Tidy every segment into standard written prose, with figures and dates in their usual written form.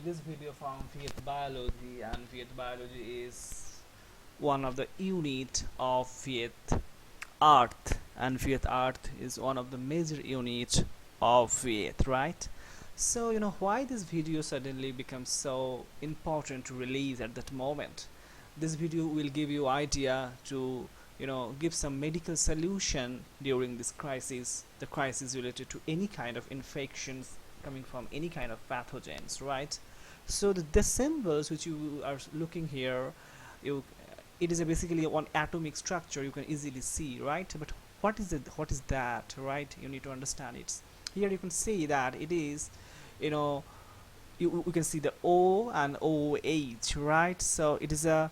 this video from Viyet Biology, and Viyet Biology is one of the unit of Viyet Art, and Viyet Art is one of the major units of Viyet, right? So why this video suddenly becomes so important to release at that moment. This video will give you idea to give some medical solution during this crisis, the crisis related to any kind of infections coming from any kind of pathogens, right? So the symbols which you are looking here, you it is basically one atomic structure you can easily see, right? But what is that, right? You need to understand it. Here you can see that it is, you know you can see the O and OH, right? So it is a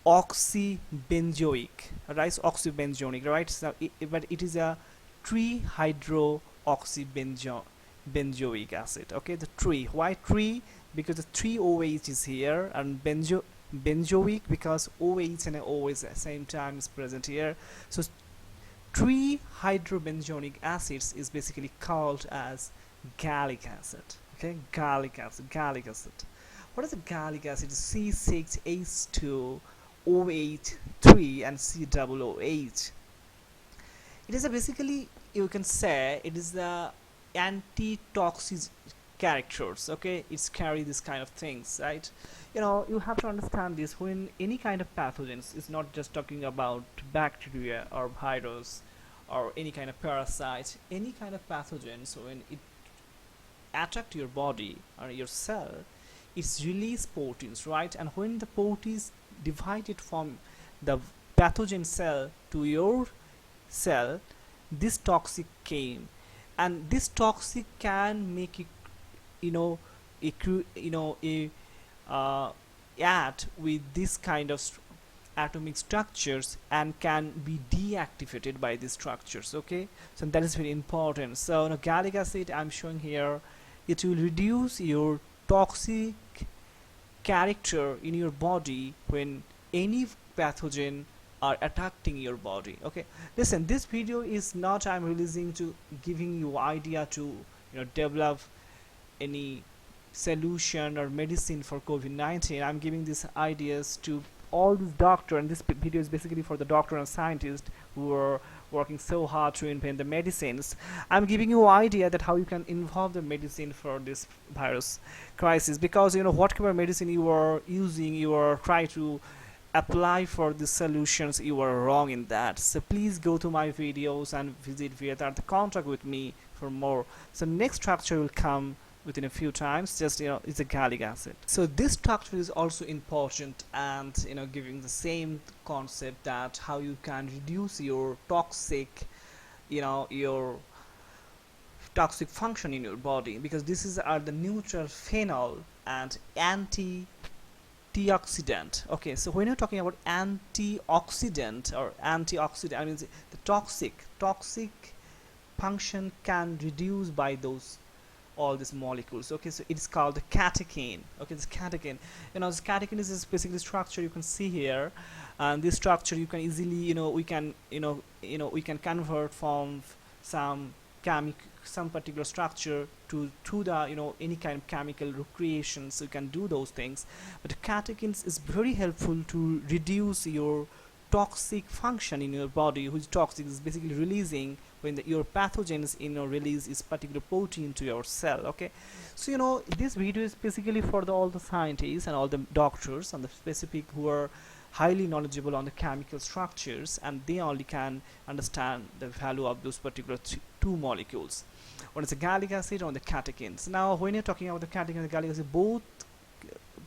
oxybenzoic, right? Oxybenzoic, right? So but it is a trihydroxybenzoic acid. Okay, the tree. Why tree? Because the three OH is here, and benzoic because OH and O is at the same time is present here. So trihydrobenzoic acids is basically called as gallic acid. Okay, gallic acid. What is a gallic acid? C6H2OH3 and COOH. It is a basically, you can say it is the antitoxic characters. Okay, it's carry this kind of things, right? You have to understand this. When any kind of pathogens, is not just talking about bacteria or virus or any kind of parasite, any kind of pathogens, when it attack your body or your cell, it's release proteins, right? And when the proteins divided from the pathogen cell to your cell, this toxic came, and this toxic can make it, a add with this kind of atomic structures and can be deactivated by these structures. Okay, so that is very important. So gallic acid I'm showing here, it will reduce your toxic character in your body when any pathogen are attacking your body. Okay, listen, this video is not I'm releasing to giving you idea to develop any solution or medicine for COVID-19. I'm giving these ideas to all these doctor, and this video is basically for the doctor and scientists who are working so hard to invent the medicines. I'm giving you idea that how you can involve the medicine for this virus crisis, because whatever medicine you are using, you are trying to apply for the solutions, you are wrong in that. So please go to my videos and visit Viyet Art, contact with me for more. So next structure will come within a few times. Just it's a gallic acid. So this structure is also important, and giving the same concept that how you can reduce your toxic your toxic function in your body, because this is are the neutral phenol and antioxidant. Okay, so when you're talking about antioxidant or antioxidant, I mean the toxic function can reduce by those all these molecules. Okay, so it's called the catechin. Okay, this catechin, this catechin is this basically structure you can see here, and this structure you can easily we can we can convert from some particular structure to the any kind of chemical recreations. So you can do those things, but the catechins is very helpful to reduce your toxic function in your body, which toxic is basically releasing when your pathogens release is particular protein to your cell. Okay, so this video is basically for all the scientists and all the doctors and the specific who are highly knowledgeable on the chemical structures, and they only can understand the value of those particular two molecules. One is the gallic acid, or the catechins. Now when you're talking about the catechin and the gallic acid, both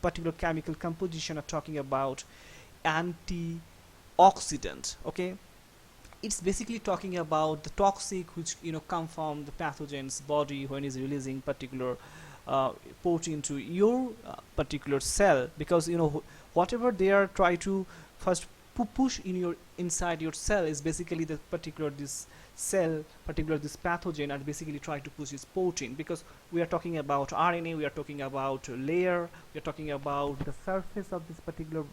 particular chemical composition are talking about antioxidant. Okay, it's basically talking about the toxic which come from the pathogen's body when it's releasing particular protein to your particular cell, because whatever they are try to first push in your inside your cell is basically the particular this cell, particular this pathogen, and basically try to push this protein, because we are talking about RNA, we are talking about layer, we are talking about the surface of this particular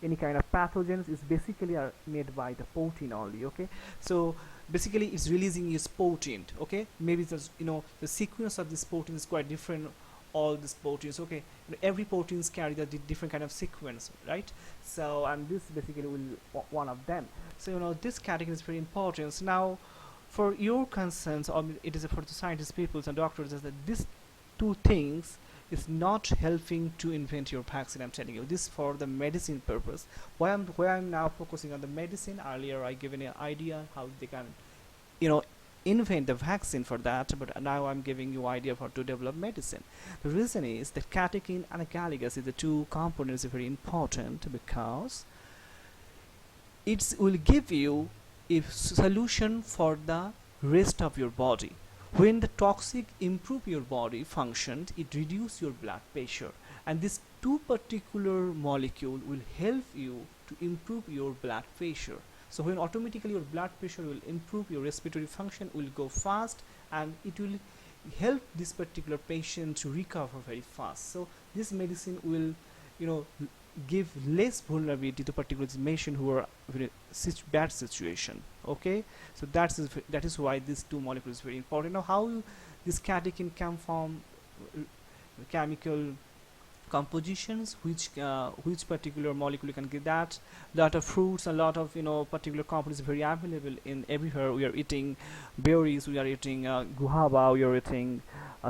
any kind of pathogens is basically are made by the protein only. Okay, so basically it's releasing its protein. Okay, maybe the the sequence of this protein is quite different all these proteins. Okay, every proteins carry the different kind of sequence, right? So, and this basically will one of them. So this category is very important. So now for your concerns, or it is for the scientists, people and doctors, is that these two things is not helping to invent your vaccine. I'm telling you this for the medicine purpose. Why I'm now focusing on the medicine. Earlier I given an idea how they can you know invent the vaccine for that, but now I'm giving you idea of how to develop medicine. The reason is that catechin and gallic acid, the two components, are very important because it will give you a solution for the rest of your body. When the toxic improve your body functions, it reduce your blood pressure, and this two particular molecule will help you to improve your blood pressure. So when automatically your blood pressure will improve, your respiratory function will go fast, and it will help this particular patient to recover very fast. So this medicine will give less vulnerability to particular patient who are in a bad situation. Okay, so that is why these two molecules is very important. Now how this catechin come from chemical compositions, which particular molecule you can get that. Lot of fruits, a lot of particular components very available in everywhere. We are eating berries, we are eating guava, we are eating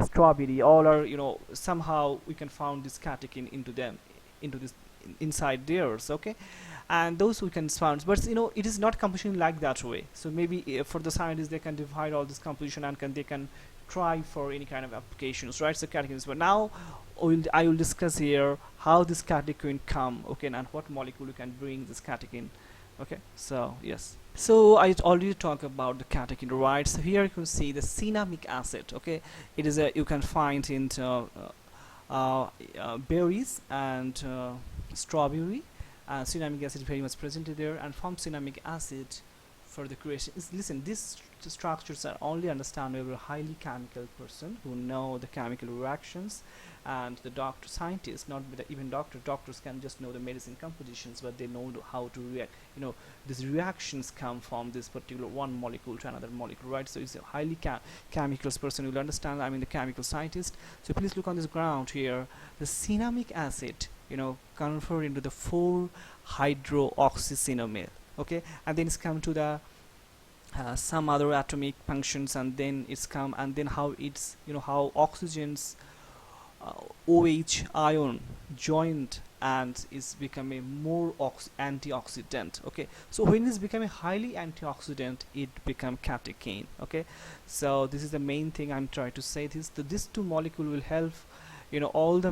strawberry. All are somehow we can found this catechin into them, into this inside theirs. Okay, and those we can found, but it is not composition like that way. So maybe for the scientists, they can divide all this composition and they can try for any kind of applications, right? So catechins. But now I will discuss here how this catechin come, okay, and what molecule you can bring this catechin. Okay, so yes, so I already talked about the catechin, right? So here you can see the cinnamic acid. Okay, it is you can find in berries and strawberry. Cinnamic acid is very much present there, and from cinnamic acid for the creation listen, these structures are only understandable highly chemical person who know the chemical reactions, and the doctor scientists, not even doctors can just know the medicine compositions, but they know how to react. These reactions come from this particular one molecule to another molecule, right? So it's a highly chemicals person will understand, I mean the chemical scientist. So please look on this ground here, the cinnamic acid convert into the 4 hydroxycinnamide. Okay, and then it's come to the some other atomic functions, and then it's come, and then how it's how oxygen's OH ion joined and is becoming more antioxidant. Okay, so when it's becoming highly antioxidant, it become catechin. Okay, so this is the main thing I'm trying to say. These two molecule will help all the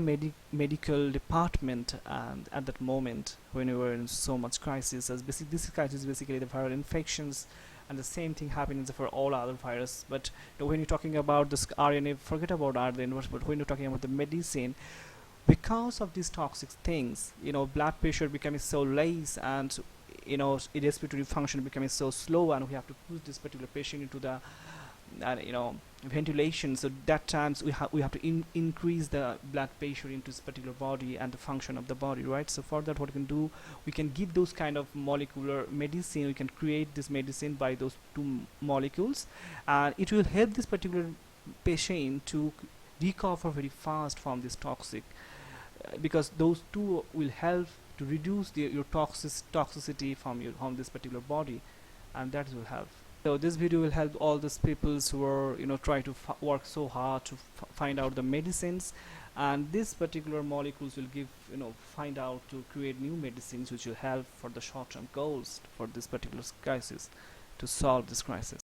medical department, and at that moment when we were in so much crisis, as this crisis is basically the viral infections, and the same thing happens for all other virus. But when you're talking about this RNA, forget about RNA, but when you're talking about the medicine, because of these toxic things, blood pressure becoming so less, and respiratory function becoming so slow, and we have to put this particular patient into the ventilation. So that times we have to increase the blood pressure into this particular body and the function of the body, right? So for that, what we can do, we can give those kind of molecular medicine. We can create this medicine by those two molecules, and it will help this particular patient to recover very fast from this toxic, because those two will help to reduce your toxicity from this particular body, and that will help. So this video will help all those peoples who are try to work so hard to find out the medicines, and these particular molecules will give find out to create new medicines which will help for the short-term goals for this particular crisis, to solve this crisis.